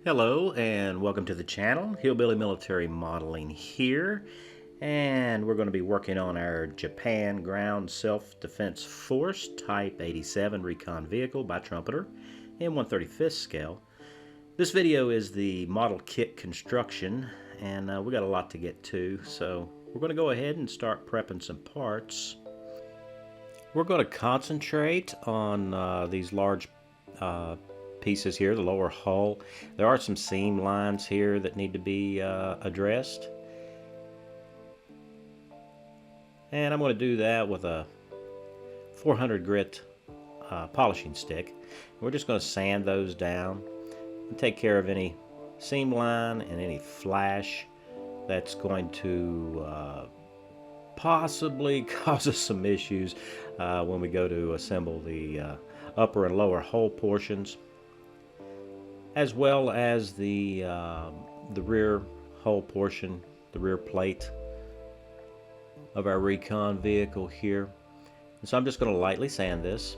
Hello and welcome to the channel. Hillbilly Military Modeling here, and we're going to be working on our Japan Ground Self-Defense Force Type 87 Recon Vehicle by Trumpeter in 1/35 scale. This video is the model kit construction, and we got a lot to get to, so we're going to go ahead and start prepping some parts. We're going to concentrate on these large pieces here, the lower hull. There are some seam lines here that need to be addressed, and I'm going to do that with a 400 grit polishing stick. We're just going to sand those down and take care of any seam line and any flash that's going to possibly cause us some issues when we go to assemble the upper and lower hull portions, as well as the rear hull portion, the rear plate of our Recon vehicle here. And so I'm just going to lightly sand this.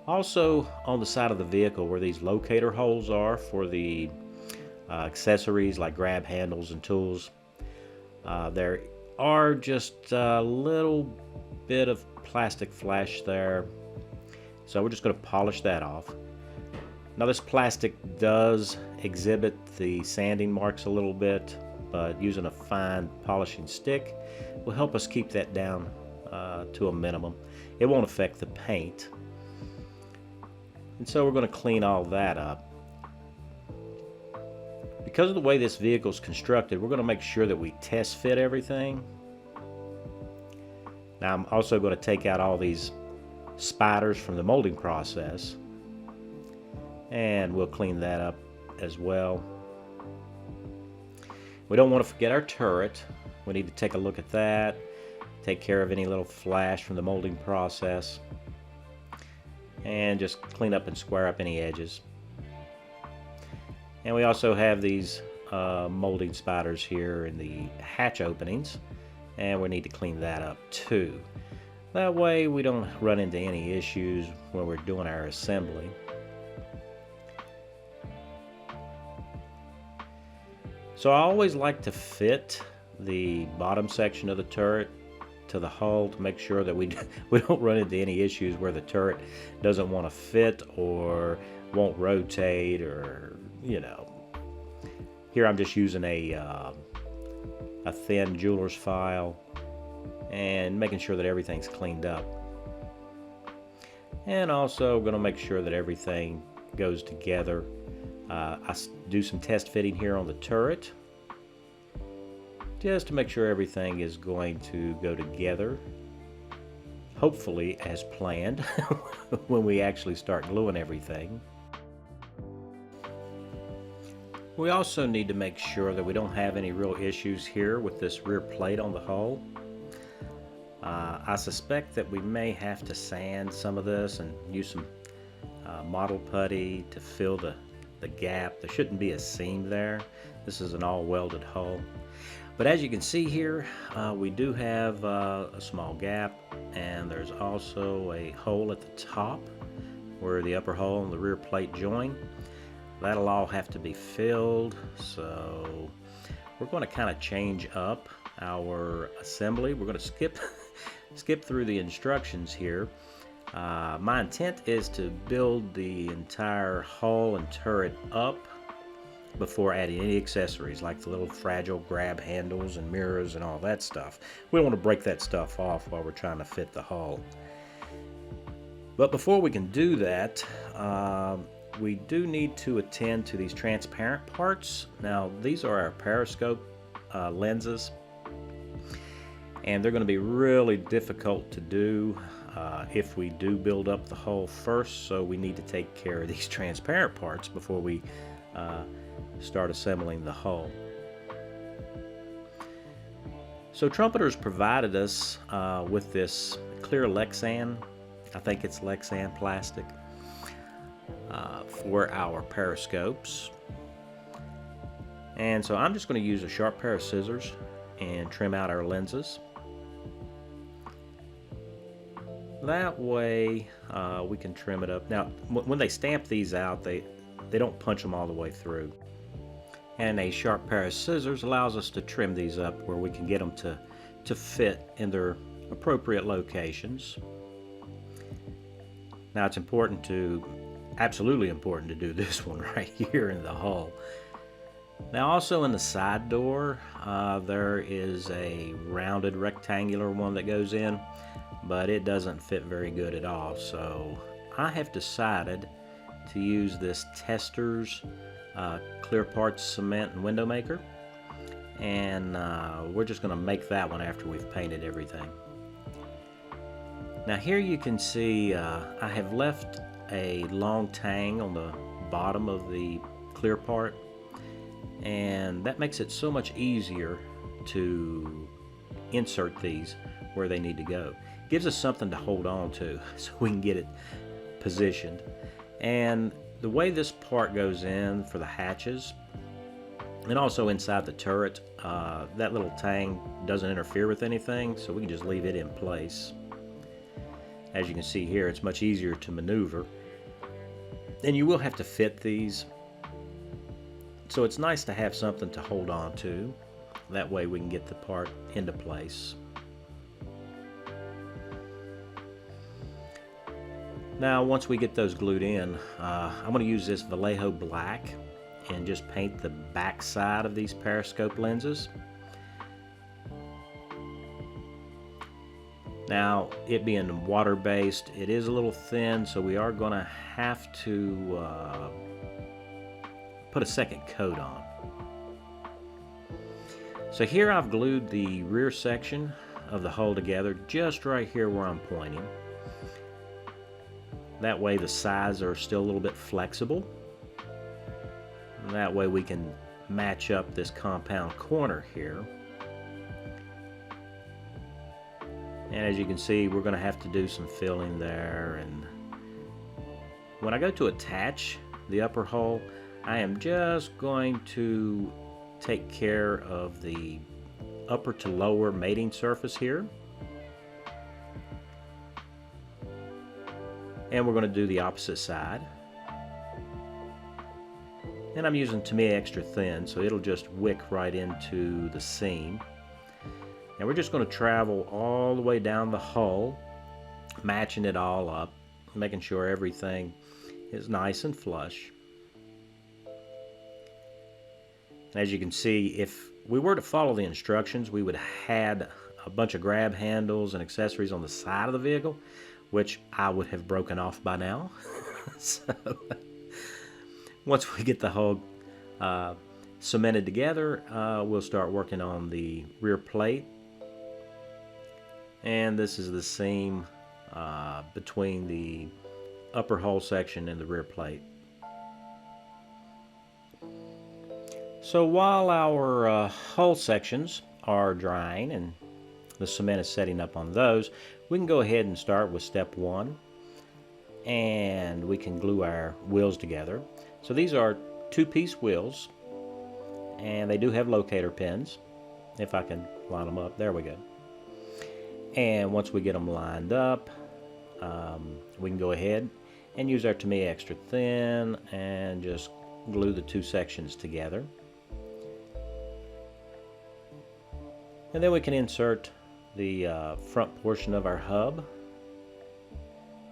Also, on the side of the vehicle where these locator holes are for the accessories like grab handles and tools, there are just a little bit of plastic flash there. So we're just going to polish that off. Now this plastic does exhibit the sanding marks a little bit, but using a fine polishing stick will help us keep that down to a minimum. It won't affect the paint. And so we're going to clean all that up. Because of the way this vehicle is constructed, we're going to make sure that we test fit everything. Now I'm also going to take out all these spiders from the molding process, and we'll clean that up as well. We don't want to forget our turret. We need to take a look at that, take care of any little flash from the molding process, and just clean up and square up any edges. And we also have these molding spiders here in the hatch openings, and we need to clean that up too. That way we don't run into any issues when we're doing our assembly. So I always like to fit the bottom section of the turret to the hull to make sure that we don't run into any issues where the turret doesn't want to fit or won't rotate, or Here I'm just using a thin jeweler's file and making sure that everything's cleaned up. And also going to make sure that everything goes together. I do some test fitting here on the turret just to make sure everything is going to go together, hopefully as planned, when we actually start gluing everything. We also need to make sure that we don't have any real issues here with this rear plate on the hull. I suspect that we may have to sand some of this and use some model putty to fill the gap. There shouldn't be a seam there. This is an all welded hull. But as you can see here, we do have a small gap, and there's also a hole at the top where the upper hull and the rear plate join. That'll all have to be filled, so we're going to kind of change up our assembly. We're going to skip through the instructions here. My intent is to build the entire hull and turret up before adding any accessories like the little fragile grab handles and mirrors and all that stuff. We don't want to break that stuff off while we're trying to fit the hull. But before we can do that, we do need to attend to these transparent parts. Now these are our periscope lenses, and they're going to be really difficult to do if we do build up the hull first, so we need to take care of these transparent parts before we start assembling the hull. So Trumpeter's provided us with this clear Lexan, I think it's Lexan plastic, for our periscopes. And so I'm just going to use a sharp pair of scissors and trim out our lenses. That way we can trim it up. Now when they stamp these out, they don't punch them all the way through. And a sharp pair of scissors allows us to trim these up where we can get them to fit in their appropriate locations. Now it's absolutely important to do this one right here in the hull. Now also in the side door, there is a rounded rectangular one that goes in, but it doesn't fit very good at all. So I have decided to use this Testors clear parts cement and window maker, and we're just going to make that one after we've painted everything. Now here you can see I have left a long tang on the bottom of the clear part, and that makes it so much easier to insert these where they need to go. Gives us something to hold on to so we can get it positioned. And the way this part goes in for the hatches and also inside the turret, that little tang doesn't interfere with anything, so we can just leave it in place. As you can see here, it's much easier to maneuver, and you will have to fit these, so it's nice to have something to hold on to. That way we can get the part into place. Now once we get those glued in, I'm going to use this Vallejo black and just paint the back side of these periscope lenses. Now, it being water-based, it is a little thin, so we are going to have to put a second coat on. So here I've glued the rear section of the hull together, just right here where I'm pointing. That way the sides are still a little bit flexible. And that way we can match up this compound corner here. And as you can see, we're going to have to do some filling there. And when I go to attach the upper hull, I am just going to take care of the upper to lower mating surface here. And we're going to do the opposite side. And I'm using Tamiya extra thin, so it'll just wick right into the seam. And we're just going to travel all the way down the hull, matching it all up, making sure everything is nice and flush. And as you can see, if we were to follow the instructions, we would have had a bunch of grab handles and accessories on the side of the vehicle, which I would have broken off by now. So once we get the hull cemented together, we'll start working on the rear plate. And this is the seam between the upper hull section and the rear plate. So while our hull sections are drying and the cement is setting up on those, we can go ahead and start with step one, and we can glue our wheels together. So these are two-piece wheels, and they do have locator pins. If I can line them up, there we go. And once we get them lined up, we can go ahead and use our Tamiya extra thin and just glue the two sections together. And then we can insert the front portion of our hub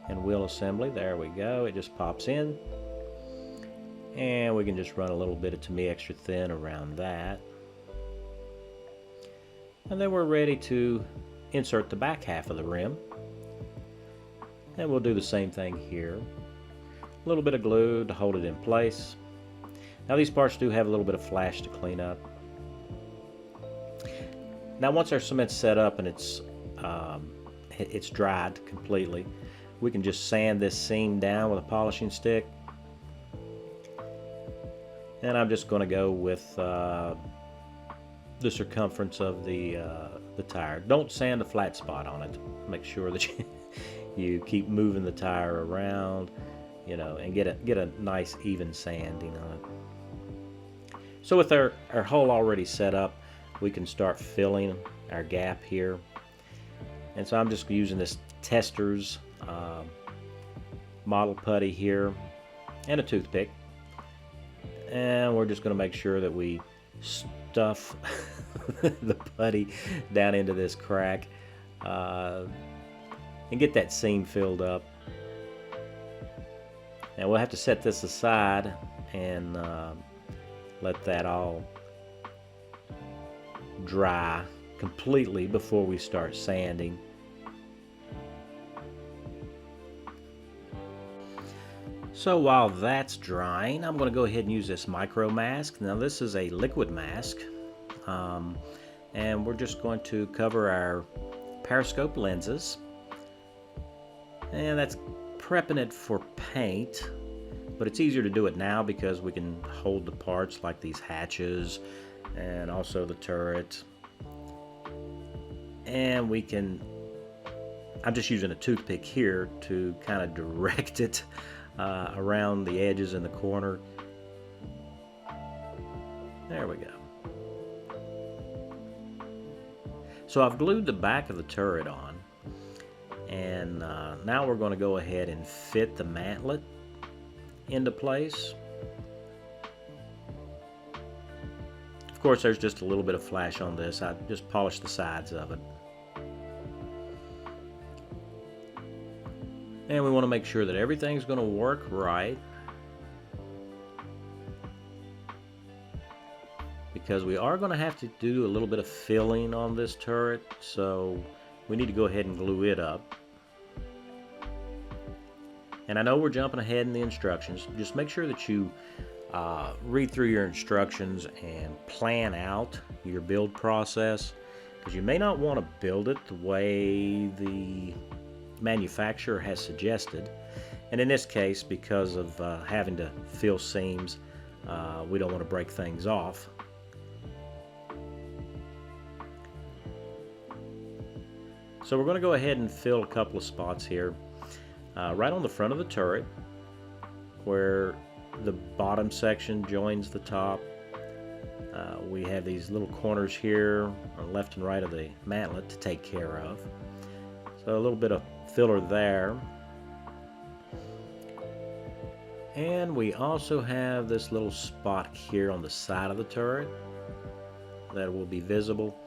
and wheel assembly. There we go, it just pops in. And we can just run a little bit of Tamiya extra thin around that. And then we're ready to insert the back half of the rim. And we'll do the same thing here. A little bit of glue to hold it in place. Now these parts do have a little bit of flash to clean up. Now once our cement's set up and it's dried completely, we can just sand this seam down with a polishing stick. And I'm just going to go with the circumference of the tire. Don't sand a flat spot on it. Make sure that you keep moving the tire around, you know, and get a nice even sanding on it. So with our hull already set up, we can start filling our gap here. And so I'm just using this Testors model putty here and a toothpick. And we're just going to make sure that we stuff the putty down into this crack and get that seam filled up. Now we'll have to set this aside and let that all dry completely before we start sanding. So while that's drying, I'm going to go ahead and use this micro mask. Now this is a liquid mask, and we're just going to cover our periscope lenses, and that's prepping it for paint, but it's easier to do it now because we can hold the parts like these hatches and also the turret, and we can, I'm just using a toothpick here to kind of direct it around the edges in the corner. There we go. So I've glued the back of the turret on, and now we're going to go ahead and fit the mantlet into place. Of course, there's just a little bit of flash on this. I just polished the sides of it. And we want to make sure that everything's going to work right, because we are going to have to do a little bit of filling on this turret, so we need to go ahead and glue it up. And I know we're jumping ahead in the instructions. Just make sure that you read through your instructions and plan out your build process, because you may not want to build it the way the manufacturer has suggested, and in this case, because of having to fill seams, we don't want to break things off. So we're going to go ahead and fill a couple of spots here, right on the front of the turret where the bottom section joins the top. We have these little corners here on left and right of the mantlet to take care of. So a little bit of filler there. And we also have this little spot here on the side of the turret that will be visible.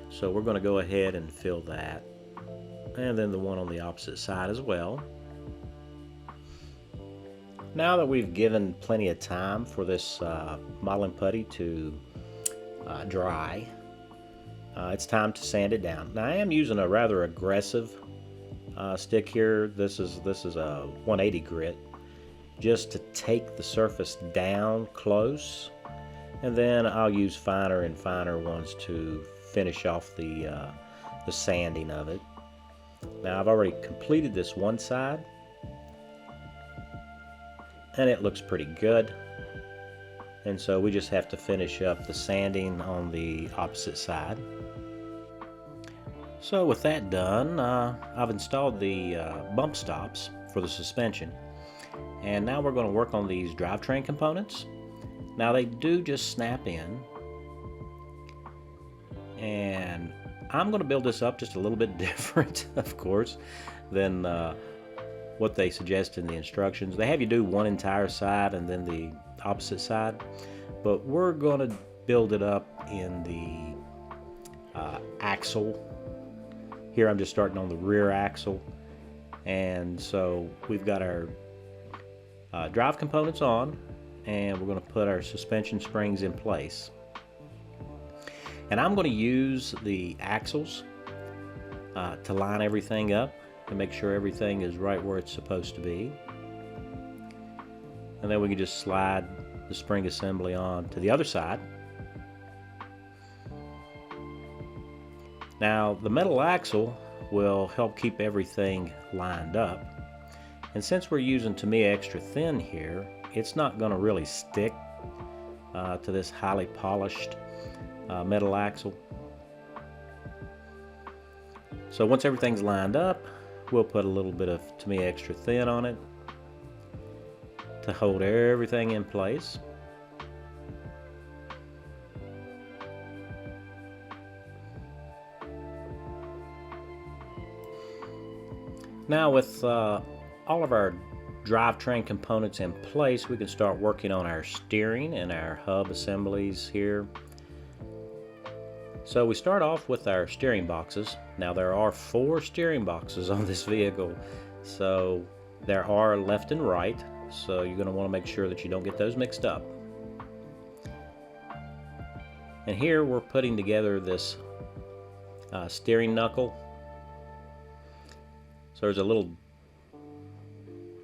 So we're going to go ahead and fill that. And then the one on the opposite side as well. Now that we've given plenty of time for this modeling putty to dry, it's time to sand it down. Now I am using a rather aggressive stick here. This is a 180 grit, just to take the surface down close, and then I'll use finer and finer ones to finish off the sanding of it. Now I've already completed this one side, and it looks pretty good, and so we just have to finish up the sanding on the opposite side. So with that done, I've installed the bump stops for the suspension, and now we're going to work on these drivetrain components. Now they do just snap in, and I'm going to build this up just a little bit different, of course, than what they suggest in the instructions. They have you do one entire side and then the opposite side, but we're going to build it up in the axle. Here I'm just starting on the rear axle, and so we've got our drive components on, and we're going to put our suspension springs in place. And I'm going to use the axles to line everything up and make sure everything is right where it's supposed to be. And then we can just slide the spring assembly on to the other side. Now the metal axle will help keep everything lined up, and since we're using Tamiya extra thin here, it's not going to really stick to this highly polished metal axle. So once everything's lined up, we'll put a little bit of Tamiya extra thin on it to hold everything in place. Now with all of our drivetrain components in place, we can start working on our steering and our hub assemblies here. So we start off with our steering boxes. Now there are 4 steering boxes on this vehicle, so there are left and right, so you're going to want to make sure that you don't get those mixed up. And here we're putting together this steering knuckle. So there's a little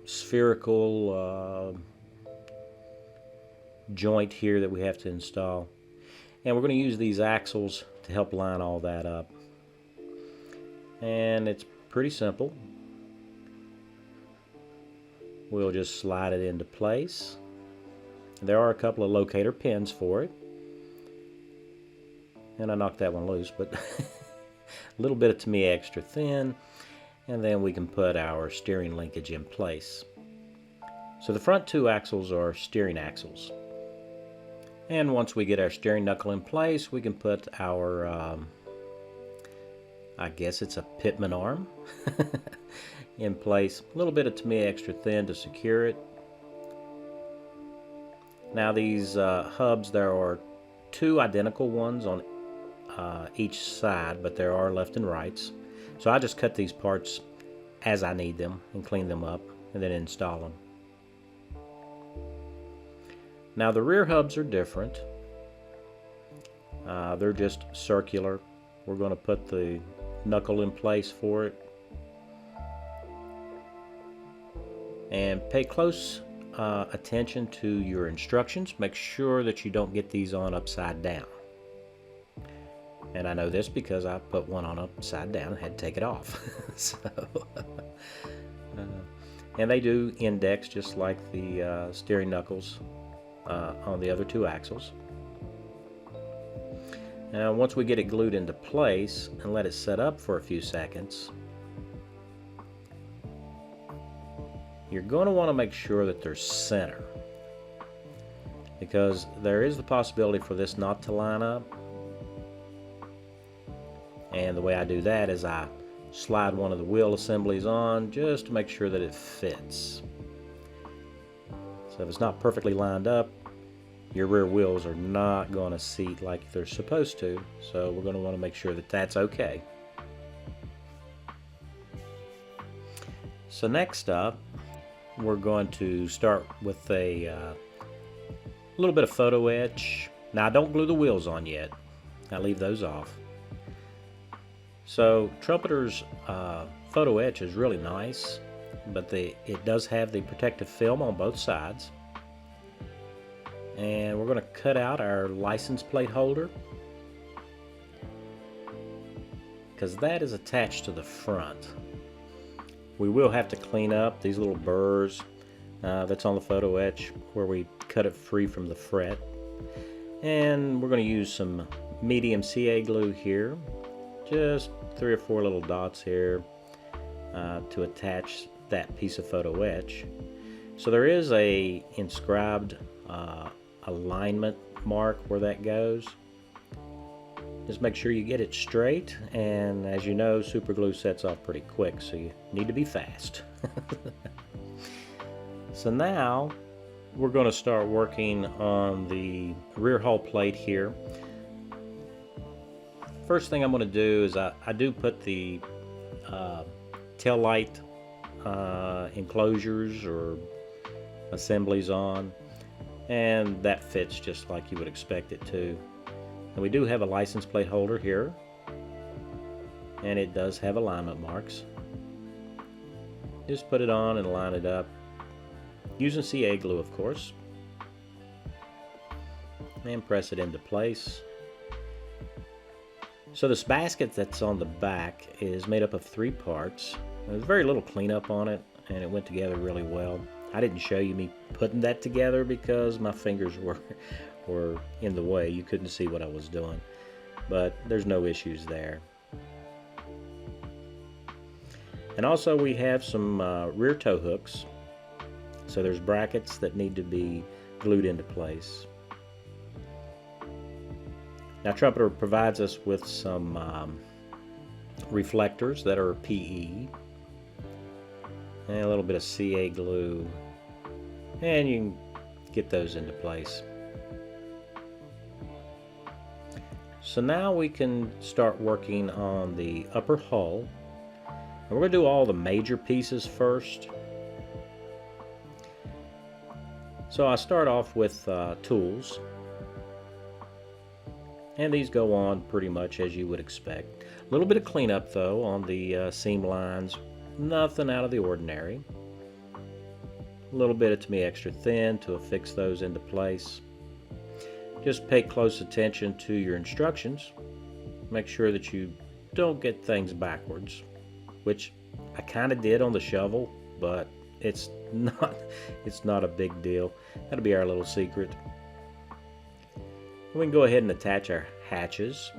spherical joint here that we have to install, and we're going to use these axles to help line all that up. And it's pretty simple. We'll just slide it into place. There are a couple of locator pins for it, and I knocked that one loose, but a little bit of to me extra thin, and then we can put our steering linkage in place. So the front 2 axles are steering axles. And once we get our steering knuckle in place, we can put our, I guess it's a pitman arm, in place. A little bit of to me extra thin to secure it. Now these hubs, there are 2 identical ones on each side, but there are left and rights. So I just cut these parts as I need them and clean them up and then install them. Now the rear hubs are different. They're just circular. We're going to put the knuckle in place for it. And pay close attention to your instructions. Make sure that you don't get these on upside down. And I know this because I put one on upside down and had to take it off. And they do index just like the steering knuckles on the other 2 axles. Now once we get it glued into place and let it set up for a few seconds, you're going to want to make sure that they're center, because there is the possibility for this not to line up. And the way I do that is I slide one of the wheel assemblies on just to make sure that it fits. So if it's not perfectly lined up, your rear wheels are not going to seat like they're supposed to. So we're going to want to make sure that that's okay. So next up, we're going to start with a little bit of photo etch. Now I don't glue the wheels on yet. I leave those off. So Trumpeter's photo etch is really nice, but it does have the protective film on both sides. And we're going to cut out our license plate holder, because that is attached to the front. We will have to clean up these little burrs that's on the photo etch where we cut it free from the fret. And we're going to use some medium CA glue here, just 3 or 4 little dots here to attach that piece of photo etch. So there is a inscribed alignment mark where that goes. Just make sure you get it straight, and as you know, super glue sets off pretty quick, so you need to be fast. So now we're going to start working on the rear hull plate here. First thing I'm going to do is I do put the tail light enclosures or assemblies on, and that fits just like you would expect it to. And we do have a license plate holder here, and it does have alignment marks. Just put it on and line it up using CA glue, of course, and press it into place. So this basket that's on the back is made up of 3 parts. There's very little cleanup on it, and it went together really well. I didn't show you me putting that together because my fingers were in the way. You couldn't see what I was doing, but there's no issues there. And also we have some rear tow hooks, so there's brackets that need to be glued into place. Now Trumpeter provides us with some reflectors that are PE, and a little bit of CA glue, and you can get those into place. So now we can start working on the upper hull. And we're going to do all the major pieces first. So I start off with tools, and these go on pretty much as you would expect. A little bit of cleanup though on the seam lines, nothing out of the ordinary. A little bit of to me extra thin to affix those into place. Just pay close attention to your instructions. Make sure that you don't get things backwards, which I kind of did on the shovel, but it's not a big deal. That'll be our little secret. We can go ahead and attach our hatches.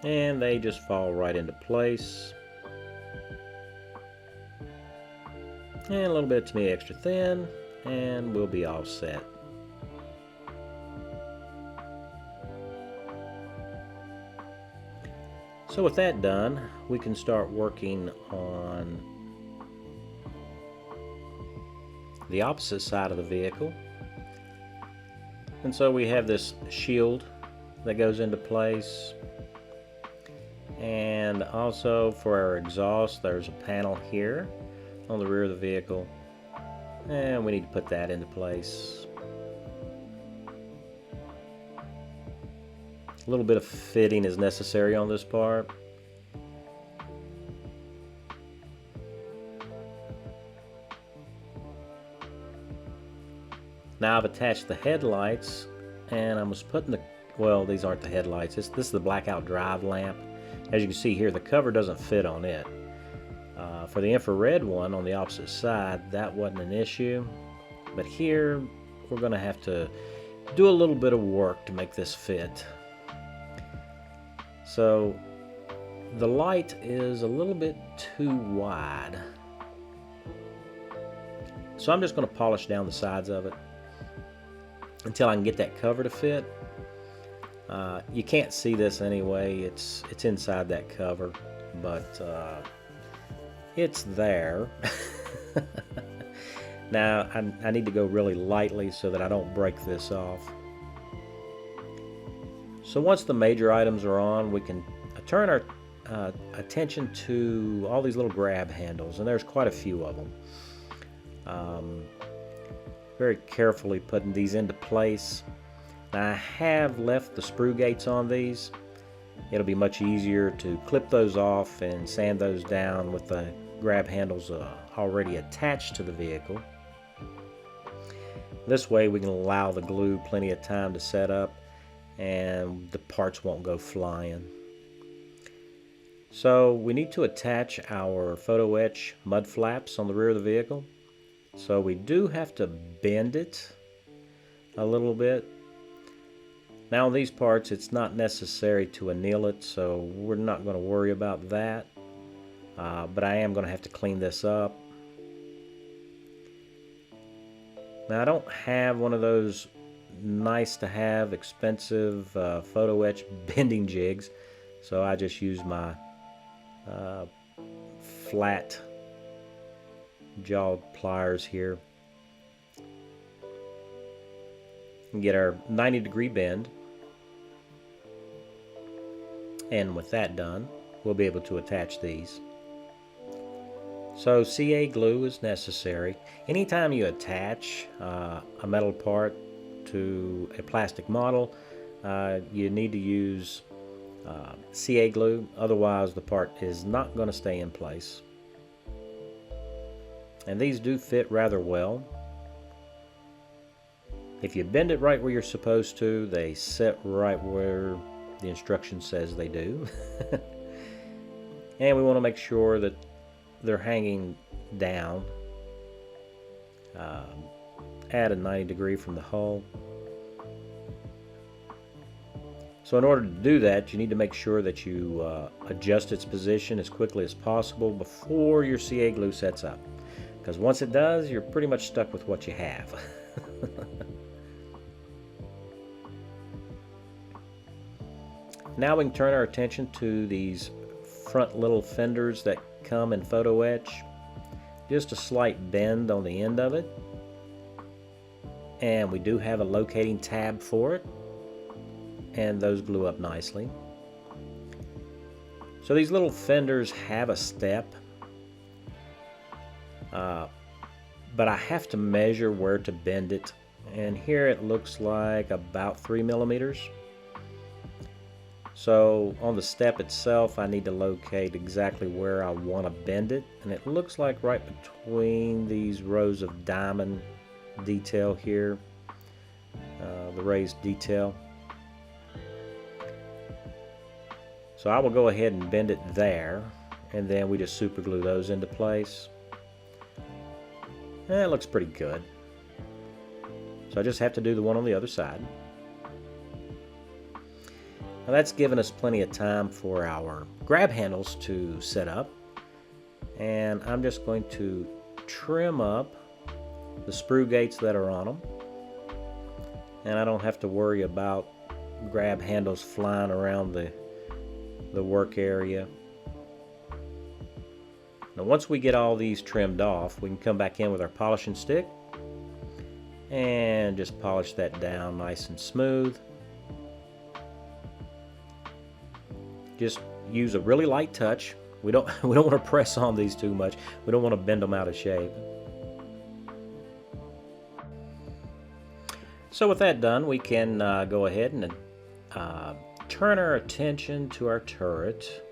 And they just fall right into place. And a little bit to me extra thin, and we'll be all set. So with that done, we can start working on the opposite side of the vehicle. And so we have this shield that goes into place. And also for our exhaust, there's a panel here on the rear of the vehicle, and we need to put that into place. A little bit of fitting is necessary on this part. Now I've attached the headlights, and I was putting the, well, these aren't the headlights, this is the blackout drive lamp. As you can see here, the cover doesn't fit on it. For the infrared one on the opposite side, that wasn't an issue, but here we're going to have to do a little bit of work to make this fit. So the light is a little bit too wide, so I'm just going to polish down the sides of it until I can get that cover to fit. You can't see this anyway, it's inside that cover, but it's there. Now I need to go really lightly so that I don't break this off. So once the major items are on, we can turn our attention to all these little grab handles, and there's quite a few of them. Very carefully putting these into place. Now I have left the sprue gates on these. It'll be much easier to clip those off and sand those down with the grab handles already attached to the vehicle. This way we can allow the glue plenty of time to set up and the parts won't go flying. So we need to attach our photo etch mud flaps on the rear of the vehicle. So we do have to bend it a little bit. Now on these parts it's not necessary to anneal it, so we're not going to worry about that. But I am going to have to clean this up. Now I don't have one of those nice to have expensive photo etch bending jigs, so I just use my flat jawed pliers here and get our 90-degree bend, and with that done we'll be able to attach these. So CA glue is necessary. Anytime you attach a metal part to a plastic model, you need to use CA glue, otherwise the part is not going to stay in place. And these do fit rather well. If you bend it right where you're supposed to, they sit right where the instruction says they do. And we want to make sure that they're hanging down at a 90-degree from the hull. So in order to do that, you need to make sure that you adjust its position as quickly as possible before your CA glue sets up, because once it does, you're pretty much stuck with what you have. Now we can turn our attention to these front little fenders that come in photo etch. Just a slight bend on the end of it, and we do have a locating tab for it, and those glue up nicely. So these little fenders have a step, but I have to measure where to bend it, and here it looks like about 3 millimeters. So on the step itself, I need to locate exactly where I want to bend it, and it looks like right between these rows of diamond detail here, the raised detail. So I will go ahead and bend it there, and then we just super glue those into place. And it looks pretty good. So I just have to do the one on the other side. Now that's given us plenty of time for our grab handles to set up, and I'm just going to trim up the sprue gates that are on them, and I don't have to worry about grab handles flying around the work area. Now once we get all these trimmed off, we can come back in with our polishing stick and just polish that down nice and smooth. Just use a really light touch. We don't want to press on these too much. We don't want to bend them out of shape. So with that done, we can go ahead and turn our attention to our turret.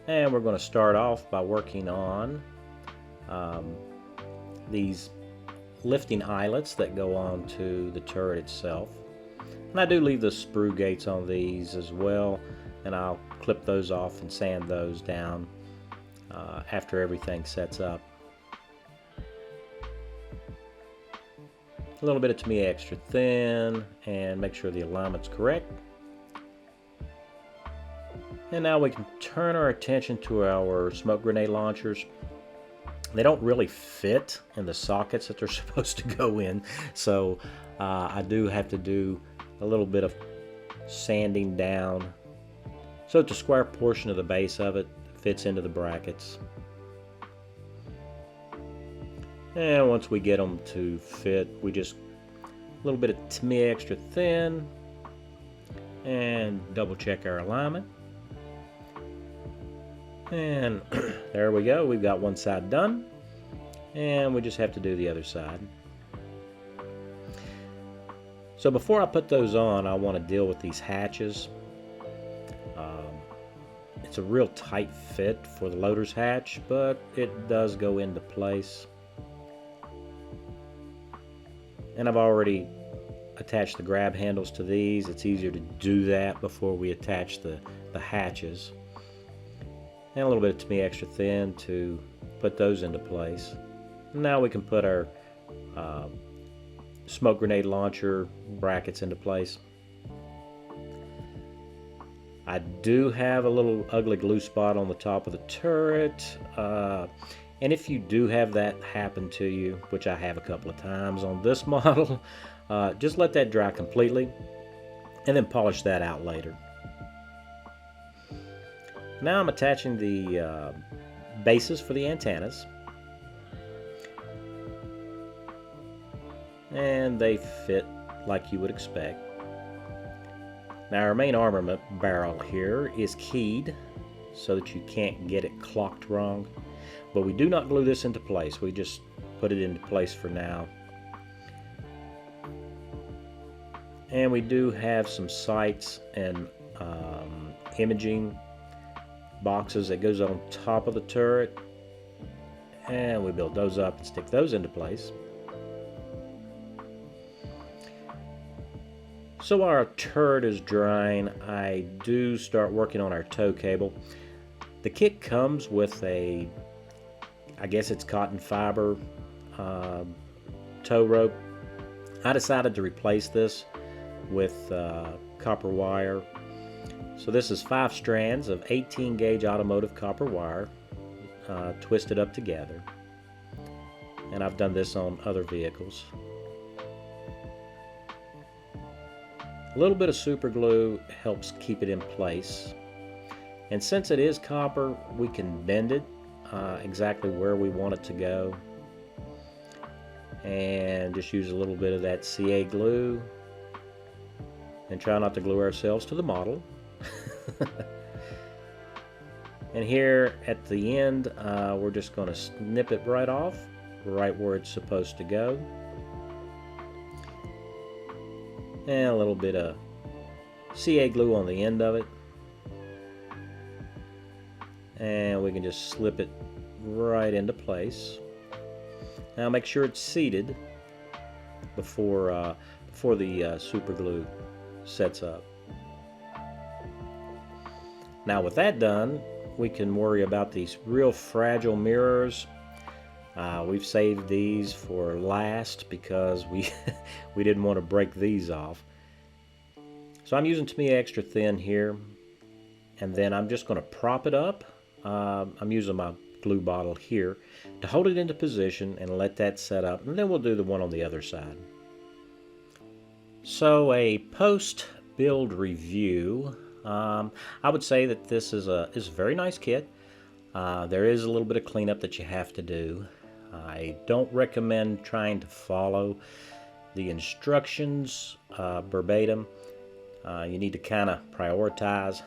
And we're going to start off by working on these lifting eyelets that go onto the turret itself. And I do leave the sprue gates on these as well, and I'll clip those off and sand those down after everything sets up. A little bit of to me extra thin, and make sure the alignment's correct. And now we can turn our attention to our smoke grenade launchers. They don't really fit in the sockets that they're supposed to go in, so I do have to do a little bit of sanding down so that the square portion of the base of it fits into the brackets. And once we get them to fit, we just a little bit of to me extra thin and double check our alignment. And there we go, we've got one side done, and we just have to do the other side. So before I put those on, I want to deal with these hatches. It's a real tight fit for the loader's hatch, but it does go into place. And I've already attached the grab handles to these. It's easier to do that before we attach the hatches. And a little bit of to me extra thin to put those into place. Now we can put our smoke grenade launcher brackets into place. I do have a little ugly glue spot on the top of the turret, and if you do have that happen to you, which I have a couple of times on this model, just let that dry completely and then polish that out later. Now I'm attaching the bases for the antennas, and they fit like you would expect. Now our main armament barrel here is keyed so that you can't get it clocked wrong, but we do not glue this into place. We just put it into place for now. And we do have some sights and imaging boxes that goes on top of the turret, and we build those up and stick those into place. So while our turret is drying, I do start working on our tow cable. The kit comes with a, I guess it's cotton fiber tow rope. I decided to replace this with copper wire. So this is 5 strands of 18 gauge automotive copper wire twisted up together, and I've done this on other vehicles. A little bit of super glue helps keep it in place. And since it is copper, we can bend it exactly where we want it to go. And just use a little bit of that CA glue. And try not to glue ourselves to the model. And here at the end, we're just going to snip it right off, right where it's supposed to go. And a little bit of CA glue on the end of it. And we can just slip it right into place. Now make sure it's seated before the super glue sets up. Now with that done, we can worry about these real fragile mirrors. We've saved these for last because we didn't want to break these off. So I'm using Tamiya extra thin here, and then I'm just going to prop it up. I'm using my glue bottle here to hold it into position and let that set up, and then we'll do the one on the other side. So a post-build review. I would say that this is a very nice kit. There is a little bit of cleanup that you have to do. I don't recommend trying to follow the instructions verbatim. You need to kind of prioritize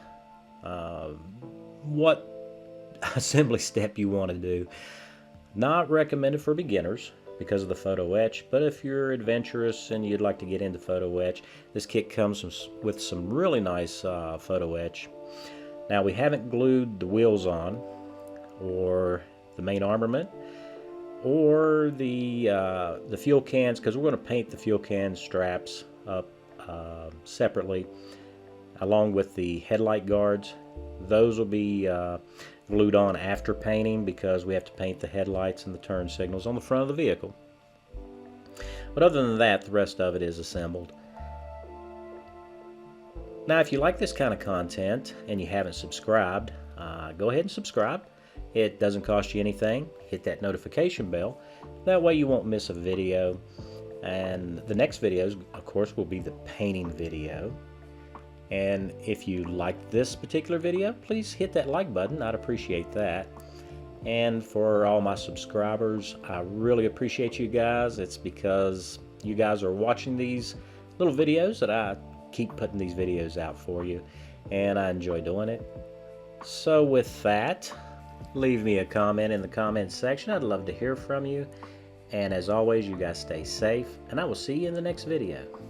what assembly step you want to do. Not recommended for beginners because of the photo etch, but if you're adventurous and you'd like to get into photo etch, this kit comes with some really nice photo etch. Now we haven't glued the wheels on, or the main armament, or the fuel cans, because we're going to paint the fuel can straps up separately, along with the headlight guards. Those will be glued on after painting because we have to paint the headlights and the turn signals on the front of the vehicle. But other than that, the rest of it is assembled. Now if you like this kind of content and you haven't subscribed, go ahead and subscribe. It doesn't cost you anything. Hit that notification bell. That way you won't miss a video. And the next videos, of course, will be the painting video. And if you like this particular video, please hit that like button. I'd appreciate that. And for all my subscribers, I really appreciate you guys. It's because you guys are watching these little videos that I keep putting these videos out for you, and I enjoy doing it. So with that, leave me a comment in the comments section. I'd love to hear from you. And as always, you guys stay safe, and I will see you in the next video.